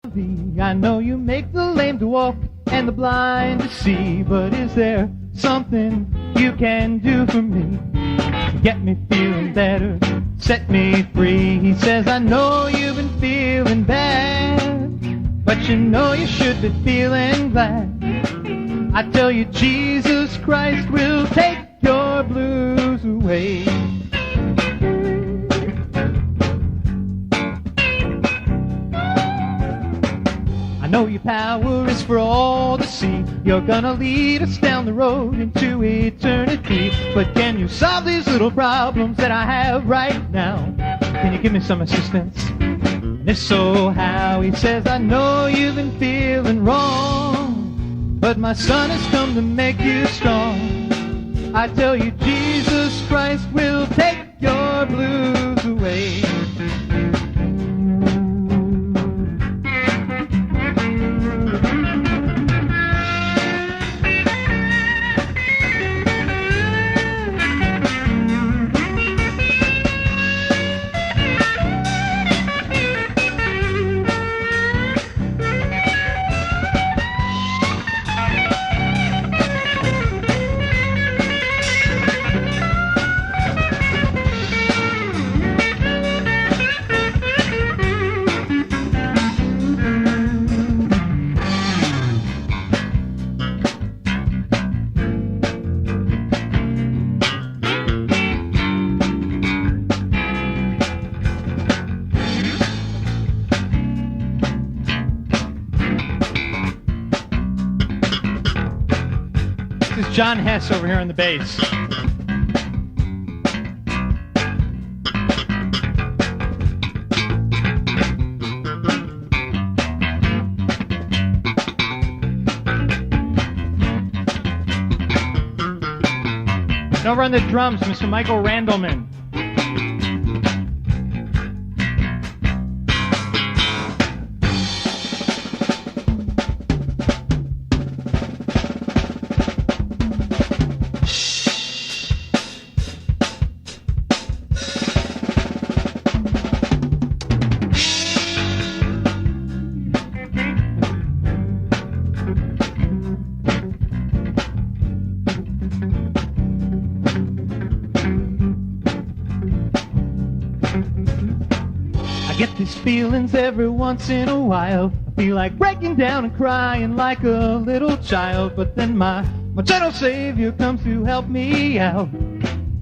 I know you make the lame to walk and the blind to see, but is there something you can do for me? Get me feeling better, set me free. He says, I know you've been feeling bad, but you know you should be feeling glad. I tell you, Jesus Christ will take your blues away. I know your power is for all to see. You're gonna lead us down the road into eternity. But can you solve these little problems that I have right now? Can you give me some assistance? And if so, how? He says, I know you've been feeling wrong, but my son has come to make you strong. I tell you, Jesus Christ will take your blues away. This is John Hess over here on the bass. And over on the drums, Mr. Michael Randleman. Get these feelings every once in a while. I feel like breaking down and crying like a little child. But then my gentle Savior comes to help me out.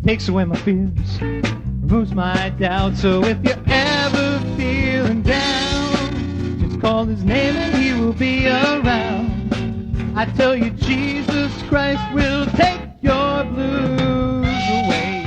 Takes away my fears, removes my doubt. So if you're ever feeling down, just call His name and He will be around. I tell you, Jesus Christ will take your blues away.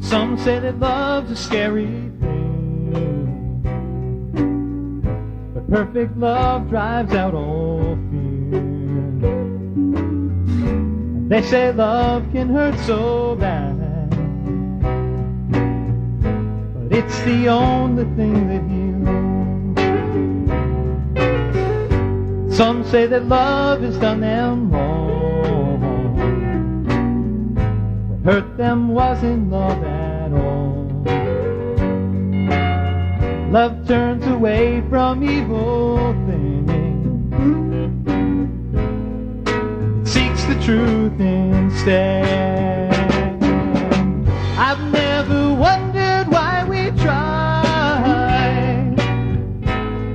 Some say that love's a scary thing, but perfect love drives out all fear. They say love can hurt so bad, but it's the only thing that heals. Some say that love has done them wrong. What hurt them wasn't love at all. Love turns away from evil things, seeks the truth instead. I've never wondered why we try.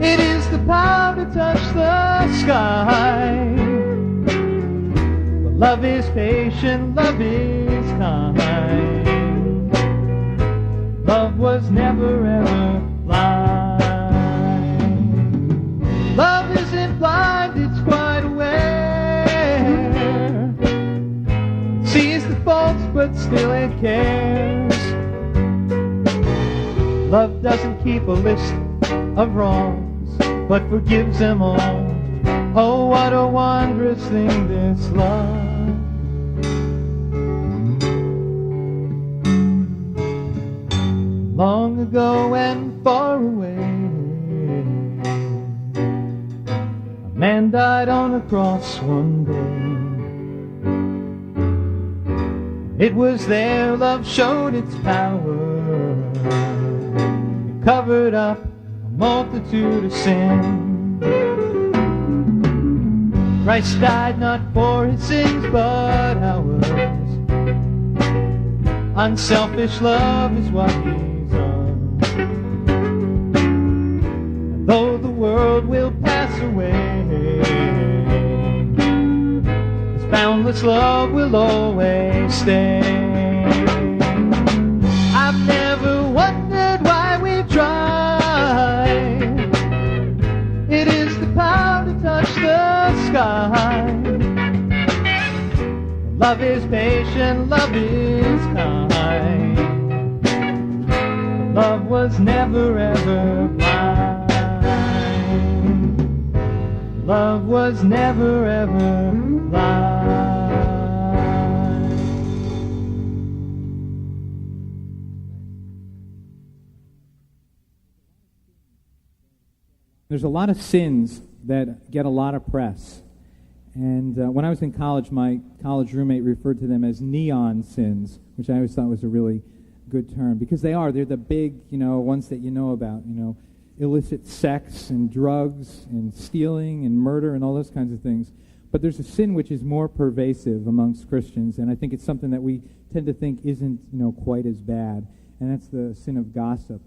It is the power to touch the sky. But love is patient, love is kind. Love was never ever blind. Love isn't blind, it's quite aware. It sees the faults but still it cares. Love doesn't keep a list of wrongs, but forgives them all. Oh, what a wondrous thing this love. Long ago and far away, a man died on a cross one day. It was there love showed its power. It covered up a multitude of sin. Christ died not for his sins but ours. Unselfish love is what he's on. And though the world will pass away, his boundless love will always stay. I've never wondered why we try. It is the power to touch the sky. Love is patient, love is kind. Love was never ever blind. Love was never ever blind. There's a lot of sins that get a lot of press. And when I was in college, my college roommate referred to them as neon sins, which I always thought was a really good term, because they are. They're the big, ones that you know about, illicit sex and drugs and stealing and murder and all those kinds of things. But there's a sin which is more pervasive amongst Christians, and I think it's something that we tend to think isn't, quite as bad, and that's the sin of gossip.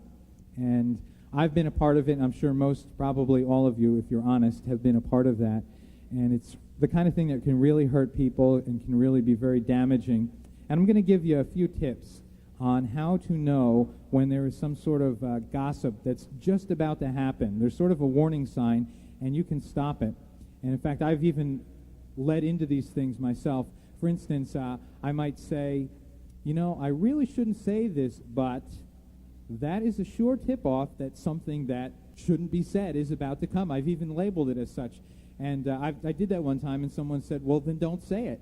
And I've been a part of it, and I'm sure most, probably all of you, if you're honest, have been a part of that. And it's the kind of thing that can really hurt people and can really be very damaging. And I'm going to give you a few tips on how to know when there is some sort of gossip that's just about to happen. There's sort of a warning sign, and you can stop it. And in fact, I've even led into these things myself. For instance, I might say, I really shouldn't say this, but that is a sure tip-off that something that shouldn't be said is about to come. I've even labeled it as such. And I did that one time, and someone said, well, then don't say it.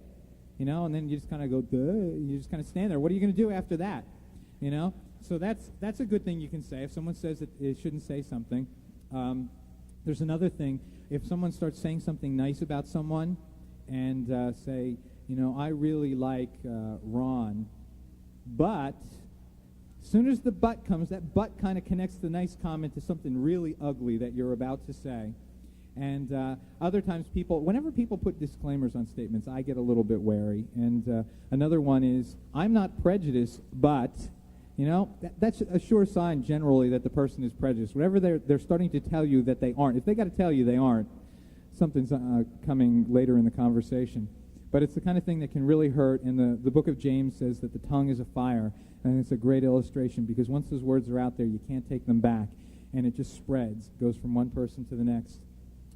And then you just kind of go, duh, you just kind of stand there. What are you going to do after that? So that's a good thing you can say. If someone says that it shouldn't say something. There's another thing. If someone starts saying something nice about someone and say, I really like Ron, but as soon as the but comes, that but kind of connects the nice comment to something really ugly that you're about to say. And other times whenever people put disclaimers on statements, I get a little bit wary. And another one is, I'm not prejudiced, but, that's a sure sign generally that the person is prejudiced. Whatever they're starting to tell you that they aren't. If they got to tell you they aren't, something's coming later in the conversation. But it's the kind of thing that can really hurt. And the book of James says that the tongue is a fire. And it's a great illustration because once those words are out there, you can't take them back. And it just spreads, goes from one person to the next,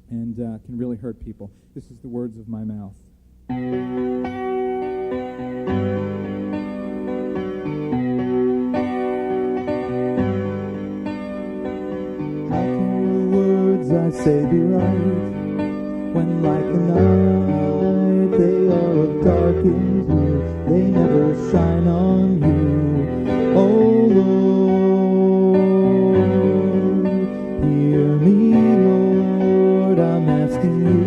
and can really hurt people. This is the words of my mouth. How can the words I say be right when like a night they are of dark beacons here, they never shine on you. Oh Lord, hear me, Lord, I'm asking you,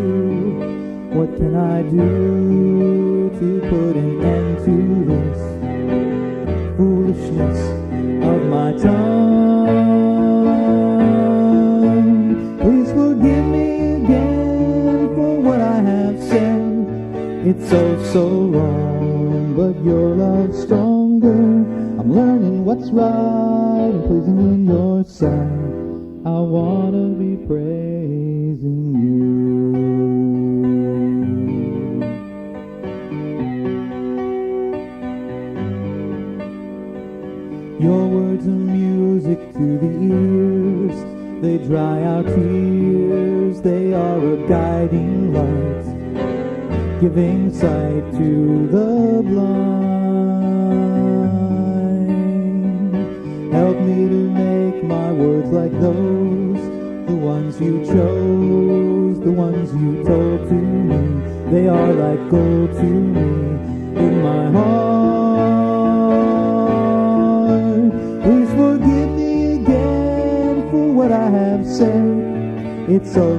what can I do to put an end to this foolishness of my tongue? Please forgive me again for what I have said. It's so wrong, but your love's stronger. I'm learning what's right and pleasing in your sight. I wanna be praising you. Your words are music to the ears. They dry our tears. They are a guiding light, giving sight to the blind. Help me to make my words like those, the ones you chose, the ones you told to me. They are like gold to me in my heart. Please forgive me again for what I have said. It's so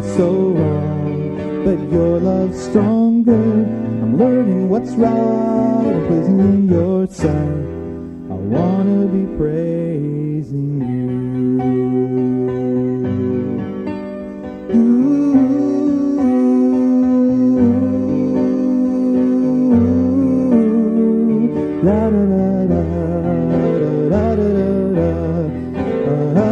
wrong, but your love's stronger. I'm learning what's right and pleasing in your sight. I wanna be praising you. La da da da da da da da.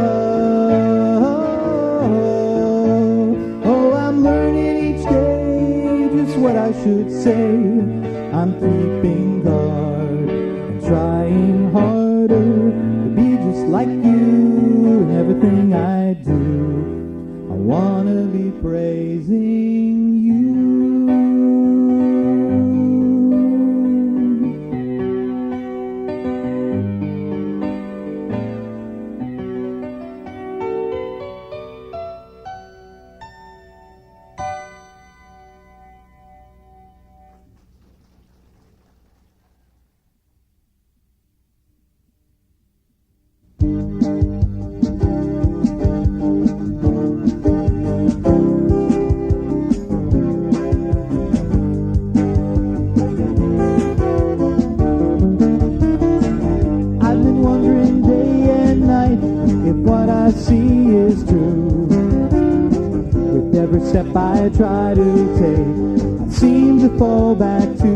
Oh, I'm learning each day just what I should say. I'm keeping guard and trying harder to be just like you in everything I do. I wanna be praising you. I see is true. With every step I try to take, I seem to fall back to.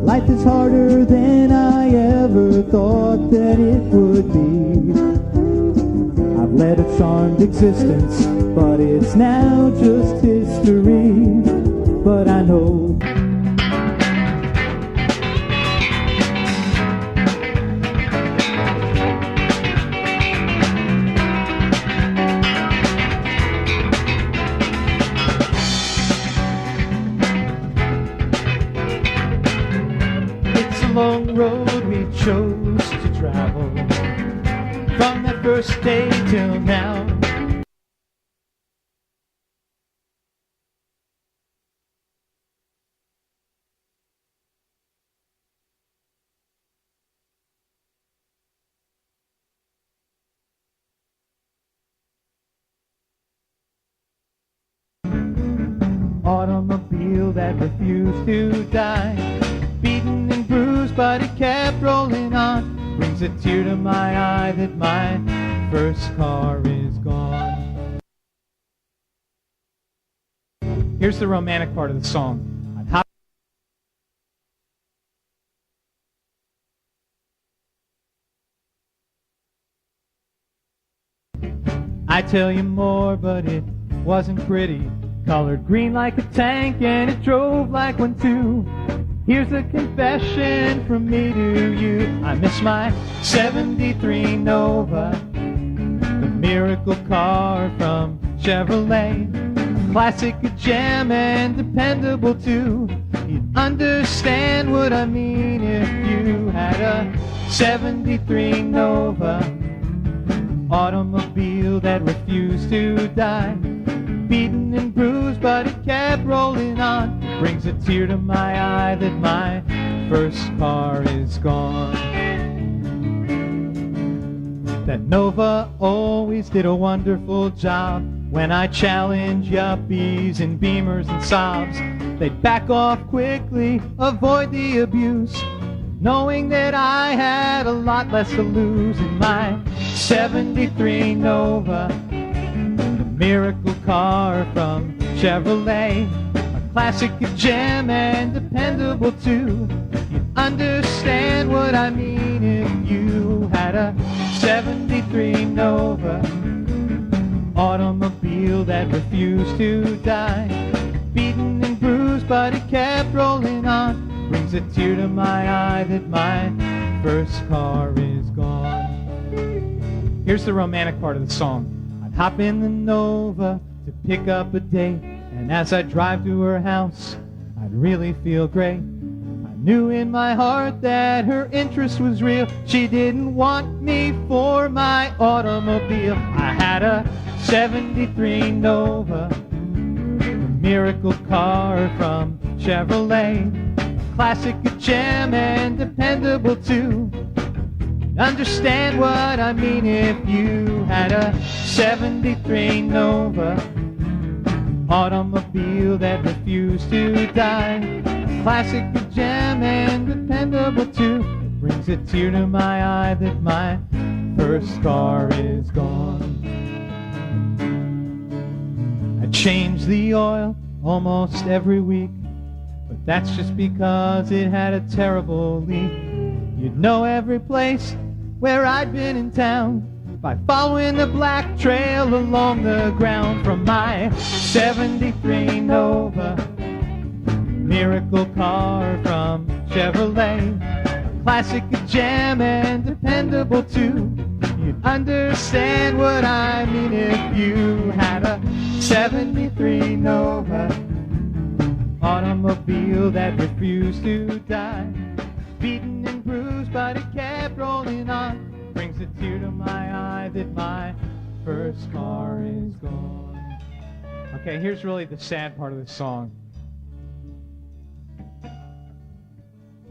Life is harder than I ever thought that it would be. I've led a charmed existence, but it's now just history. But I know long road we chose to travel from that first day till now. Automobile that refused to die, beaten and bruised, but it kept rolling on. Brings a tear to my eye that my first car is gone. Here's the romantic part of the song. I tell you more, but it wasn't pretty. Colored green like a tank, and it drove like one too. Here's a confession from me to you. I miss my 73 Nova, the miracle car from Chevrolet. A classic, a gem, and dependable too. You'd understand what I mean if you had a 73 Nova, automobile that refused to die. Beaten and bruised, but it kept rolling on. brings a tear to my eye that my first car is gone. That Nova always did a wonderful job. When I challenge yuppies and beamers and sobs, they'd back off quickly, avoid the abuse, knowing that I had a lot less to lose. In my 73 Nova, the miracle car from Chevrolet, a classic, a gem, and dependable too. You'd understand what I mean if you had a 73 Nova, automobile that refused to die. Beaten and bruised, but it kept rolling on. Brings a tear to my eye that my first car is gone. Here's the romantic part of the song. I'd hop in the Nova to pick up a date, and as I drive to her house, I'd really feel great. I knew in my heart that her interest was real. She didn't want me for my automobile. I had a 73 Nova, a miracle car from Chevrolet, a classic, a gem, and dependable too. Understand what I mean if you had a 73 Nova, automobile that refused to die, classic, a gem, and dependable too. It brings a tear to my eye that my first car is gone. I change the oil almost every week, but that's just because it had a terrible leak. You'd know every place where I'd been in town by following the black trail along the ground. From my 73 Nova, miracle car from Chevrolet, a classic, a gem, and dependable too. You'd understand what I mean if you had a 73 Nova, automobile that refused to die. Beaten and bruised, but it kept rolling on. Brings a tear to my eye that my first car is gone. Okay, here's really the sad part of the song.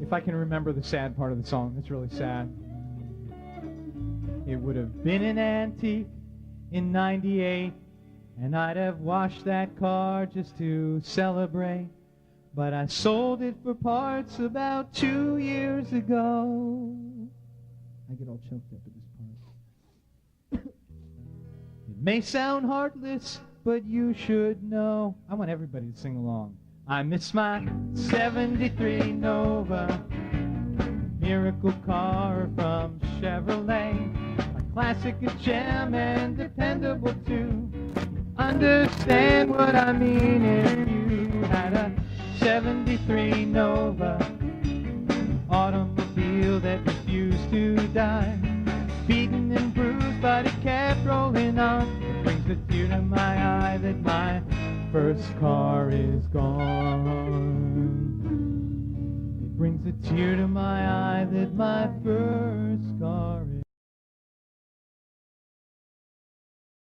If I can remember the sad part of the song, it's really sad. It would have been an antique in '98, and I'd have washed that car just to celebrate. But I sold it for parts about 2 years ago. I get all choked up at this part. It may sound heartless, but you should know. I want everybody to sing along. I miss my 73 Nova, miracle car from Chevrolet, a classic, a gem, and dependable too. Understand what I mean if you had a 73 Nova, automobile that refused to die. Beaten and bruised, but it kept rolling on. It brings a tear to my eye that my first car is gone. It brings a tear to my eye that my first